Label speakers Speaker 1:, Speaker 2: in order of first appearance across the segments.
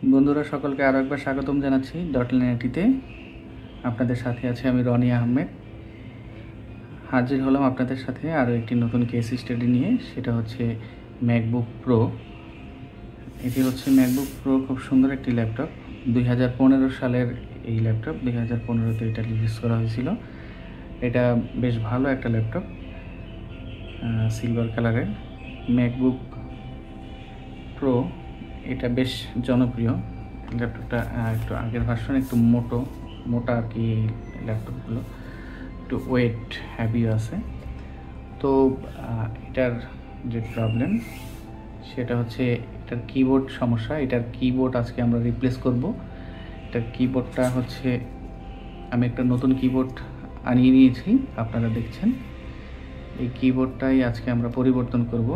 Speaker 1: বন্ধুরা সকলকে আরও একবার স্বাগতম জানাচ্ছি ডটলাইনটিতে। আপনাদের সাথে আছে আমি রনি আহমেদ। হাজির হলাম আপনাদের সাথে আরও একটি নতুন কেস স্টাডি নিয়ে। সেটা হচ্ছে ম্যাকবুক প্রো। এটি হচ্ছে ম্যাকবুক প্রো, খুব সুন্দর একটি ল্যাপটপ। 2015 সালের এই ল্যাপটপ, 2015তে এটা রিলিজ করা হয়েছিল। এটা বেশ ভালো একটা ল্যাপটপ, সিলভার কালারের ম্যাকবুক প্রো। এটা বেশ জনপ্রিয় ল্যাপটপটা। একটু আগের ভার্সন একটু মোটা আর কি। ল্যাপটপগুলো একটু ওয়েট হ্যাভিও আছে। তো এটার যে প্রবলেম সেটা হচ্ছে এটার কিবোর্ড সমস্যা। এটার কিবোর্ড আজকে আমরা রিপ্লেস করব। এটার কিবোর্ডটা হচ্ছে, আমি একটা নতুন কিবোর্ড আনিয়ে নিয়েছি, আপনারা দেখছেন। এই কিবোর্ডটাই আজকে আমরা পরিবর্তন করব।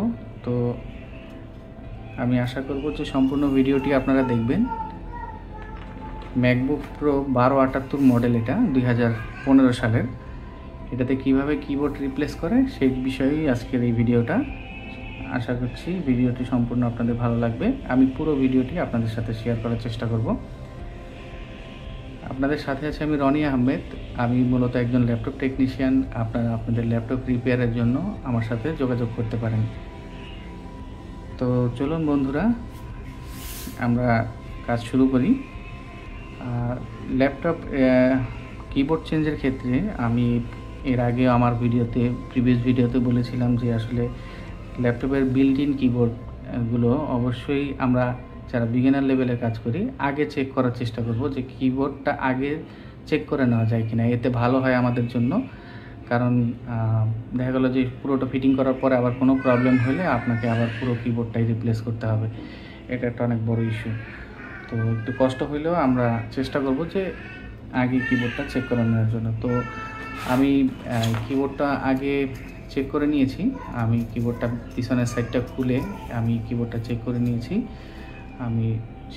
Speaker 1: তো আমি আশা করব যে সম্পূর্ণ ভিডিওটি আপনারা দেখবেন। ম্যাকবুক প্রো 1278 মডেল, এটা 2015 সালের। এটাতে কিভাবে কিবোর্ড রিপ্লেস করে সেই বিষয়েই আজকের এই ভিডিওটা। আশা করছি ভিডিওটি সম্পূর্ণ আপনাদের ভালো লাগবে। আমি পুরো ভিডিওটি আপনাদের সাথে শেয়ার করার চেষ্টা করব। আপনাদের সাথে আছে আমি রনি আহমেদ। আমি মূলত একজন ল্যাপটপ টেকনিশিয়ান। আপনারা আপনাদের ল্যাপটপ রিপেয়ারের জন্য আমার সাথে যোগাযোগ করতে পারেন। তো চলুন বন্ধুরা, আমরা কাজ শুরু করি। ল্যাপটপ কিবোর্ড চেঞ্জের ক্ষেত্রে আমি এর আগে আমার প্রিভিয়াস ভিডিওতে বলেছিলাম যে আসলে ল্যাপটপের বিল্ট ইন কিবোর্ডগুলো অবশ্যই আমরা যারা বিগিনার লেভেলে কাজ করি আগে চেক করার চেষ্টা করব যে কিবোর্ডটা আগে চেক করে নেওয়া যায় কিনা। এতে ভালো হয় আমাদের জন্য। কারণ দেখা গেল যে পুরোটা ফিটিং করার পরে আবার কোনো প্রবলেম হলে আপনাকে আবার পুরো কিবোর্ডটাই রিপ্লেস করতে হবে। এটা একটা অনেক বড় ইস্যু। তো একটু কষ্ট হইলেও আমরা চেষ্টা করব যে আগে কিবোর্ডটা চেক করে নেওয়ার জন্য। তো আমি কিবোর্ডটা আগে চেক করে নিয়েছি। আমি কিবোর্ডটা পিছনের সাইডটা খুলে আমি কিবোর্ডটা চেক করে নিয়েছি। আমি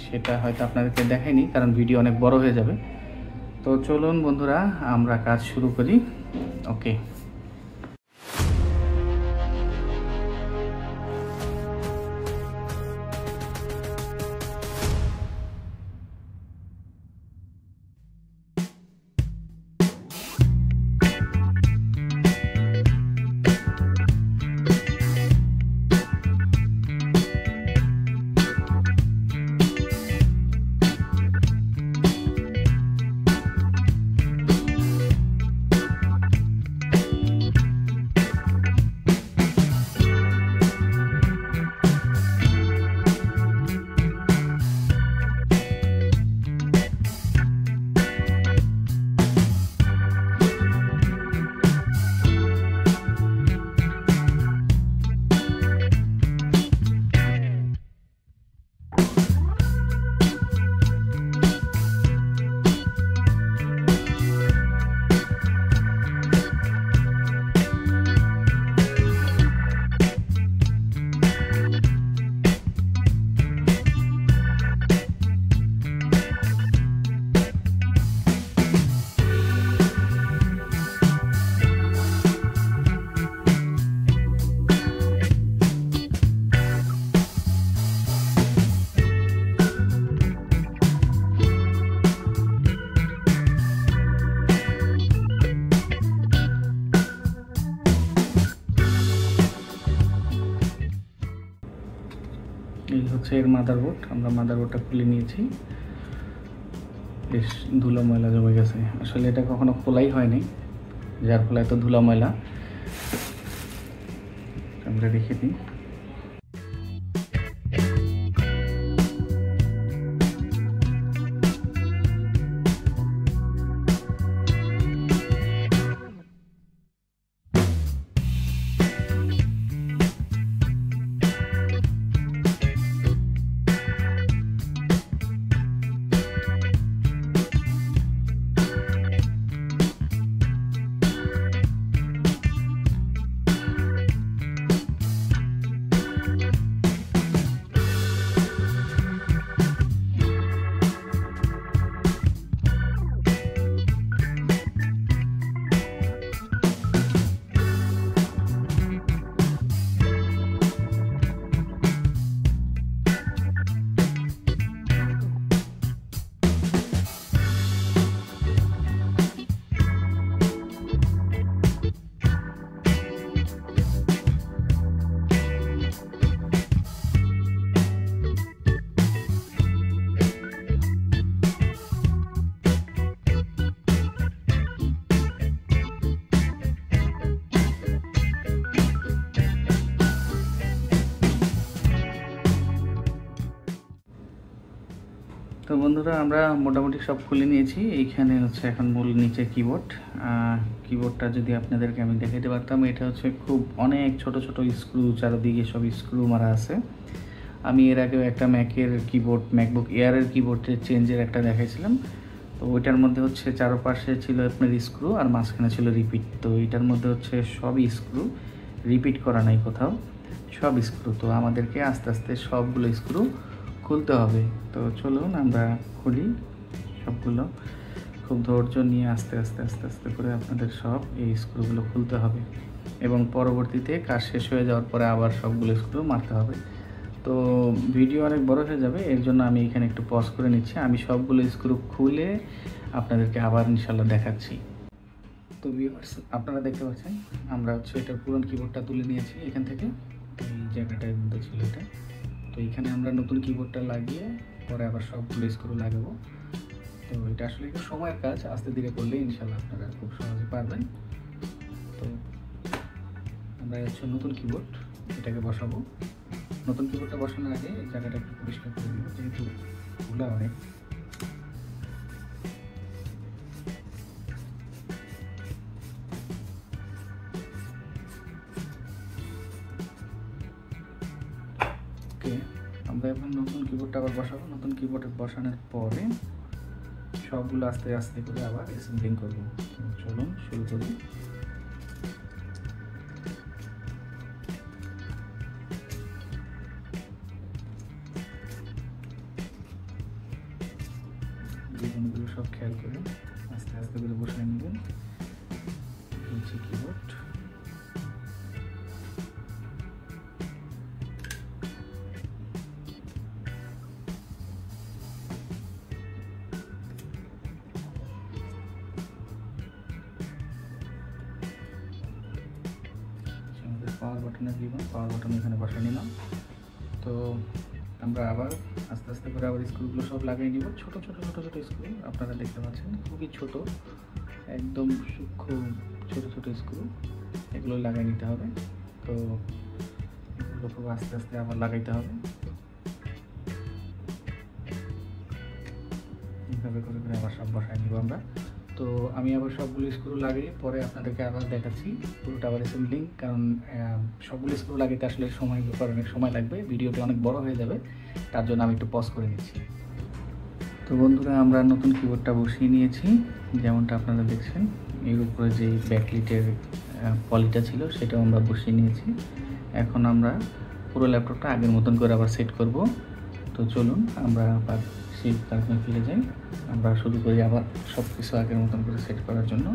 Speaker 1: সেটা হয়তো আপনাদেরকে দেখাইনি, কারণ ভিডিও অনেক বড় হয়ে যাবে। তো চলুন বন্ধুরা, আমরা কাজ শুরু করি। ওকে, এই হচ্ছে এর মাদারবোর্ড। আমরা মাদারবোর্ডটা খুলে নিয়েছি। বেশ ধুলো ময়লা জমে গেছে। আসলে এটা কখনো খোলাই হয়নি, যার ফলে এত ধুলো ময়লা। আমরা রেখে দিই। তো বন্ধুরা আমরা মোটামুটি সব খুলে নিয়েছি। এইখানে হচ্ছে এখন মূল নিচে কিবোর্ডটা যদি আপনাদেরকে আমি দেখাতে পারতাম, এটা হচ্ছে খুব অনেক ছোট ছোট স্ক্রু, চারদিকে সব স্ক্রু মারা আছে। আমি এর আগেও একটা ম্যাকবুক এয়ারের কিবোর্ডের চেঞ্জের একটা দেখাইছিলাম। তো ওইটার মধ্যে হচ্ছে চারপাশে ছিল আপনার স্ক্রু আর মাঝখানে ছিল রিপিট। তো এটার মধ্যে হচ্ছে সবই স্ক্রু, রিপিট করা নাই কোথাও, সব স্ক্রু। তো আমাদেরকে আস্তে আস্তে সবগুলো স্ক্রু খুলতে হবে। তো চলুন আমরা খুলি সবগুলো। খুব ধৈর্য নিয়ে আস্তে আস্তে আস্তে আস্তে করে আপনাদের সব এই স্ক্রুগুলো খুলতে হবে এবং পরবর্তীতে কাজ শেষ হয়ে যাওয়ার পরে আবার সবগুলো স্ক্রু মারতে হবে। তো ভিডিও অনেক বড় হয়ে যাবে, এর জন্য আমি এখানে একটু পজ করে নিচ্ছি। আমি সবগুলো স্ক্রু খুলে আপনাদেরকে আবার ইনশাল্লাহ দেখাচ্ছি। তো ভিউয়ার্স, আপনারা দেখতে পাচ্ছেন আমরা হচ্ছে এটার পুরনো কিবোর্ডটা তুলে নিয়েছি এখান থেকে, এই জায়গাটার মধ্যে ছিল এটা। তো এখানে আমরা নতুন কিবোর্ডটা লাগিয়ে পরে আবার সবগুলো স্ক্রু লাগাবো। তো এটা আসলে একটু সময়ের কাজ, আস্তে ধীরে করলে ইনশাল্লাহ আপনারা খুব সহজে পারবেন। তো আমরা হচ্ছে নতুন কিবোর্ড এটাকে বসাবো। নতুন কিবোর্ডটা বসানোর আগে এই জায়গাটা একটু পরিষ্কার করে দিব, যেহেতু ধুলা অনেক। ওকে, আমরা এখন নতুন কিবোর্ডটা আবার বসাবো। নতুন কিবোর্ডে বসানোর পরে সবগুলো আস্তে আস্তে করে আবার অ্যাসেম্বলিং করবো। চলুন শুরু করি। জীবনগুলো সব খেয়াল করে আস্তে আস্তে করে বসায় নেবেন। হচ্ছে কিবোর্ড। পাওয়ার বাটনের জীবন, পাওয়ার বাটন এখানে বসাই নিলাম। তো আমরা আবার আস্তে আস্তে করে আবার স্ক্রুগুলো সব লাগিয়ে নিব। ছোট ছোট ছোট ছোট স্ক্রু আপনারা দেখতে পাচ্ছেন, খুবই ছোট, একদম সূক্ষ্ম ছোট ছোট স্ক্রু, এগুলো লাগিয়ে নিতে হবে। তো এগুলো খুব আস্তে আস্তে আবার লাগাইতে হবে, এইভাবে করে করে আবার সব বসাই নিব আমরা। তো আমি আবার সবগুলো স্ক্রু লাগিয়ে পরে আপনাদেরকে আবার দেখাচ্ছি পুরোটা আবার অ্যাসেম্বলিং, কারণ সবগুলো স্ক্রু লাগাইতে আসলে অনেক সময় লাগবে, ভিডিওটা অনেক বড় হয়ে যাবে, তার জন্য আমি একটু পজ করে নিচ্ছি। তো বন্ধুরা আমরা নতুন কিবোর্ডটা বসিয়ে নিয়েছি, যেমনটা আপনারা দেখছেন। এর উপরে যে ব্যাকলিটের পলিটা ছিল সেটাও আমরা বসিয়ে নিয়েছি। এখন আমরা পুরো ল্যাপটপটা আগের মতন করে আবার সেট করব। তো চলুন আমরা আবার সেই কারখানায় ফিরে যাই। আমরা শুরু করি আবার সব কিছু আগের মতন করে সেট করার জন্য।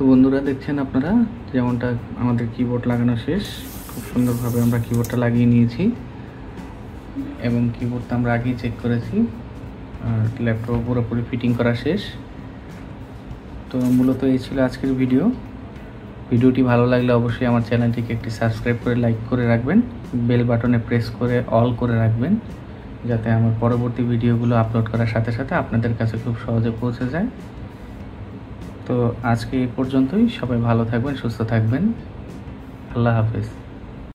Speaker 1: বন্ধুরা দেখছেন আপনারা যেমনটা আমাদের কিবোর্ড লাগানো শেষ, খুব সুন্দরভাবে আমরা কিবোর্ডটা লাগিয়ে নিয়েছি এবং কিবোর্ডটা আমরা আগেই চেক করেছি আর ল্যাপটপ পুরোপুরি ফিটিং করা শেষ। তো মূলত এই ছিল আজকের ভিডিওটি ভালো লাগলে অবশ্যই আমার চ্যানেলটিকে একটি সাবস্ক্রাইব করে লাইক করে রাখবেন, বেল বাটনে প্রেস করে অল করে রাখবেন যাতে আমার পরবর্তী ভিডিওগুলো আপলোড করার সাথে সাথে আপনাদের কাছে খুব সহজে পৌঁছে যায়। তো আজকে এই পর্যন্তই, সবাই ভালো থাকবেন, সুস্থ থাকবেন, আল্লাহ হাফেজ।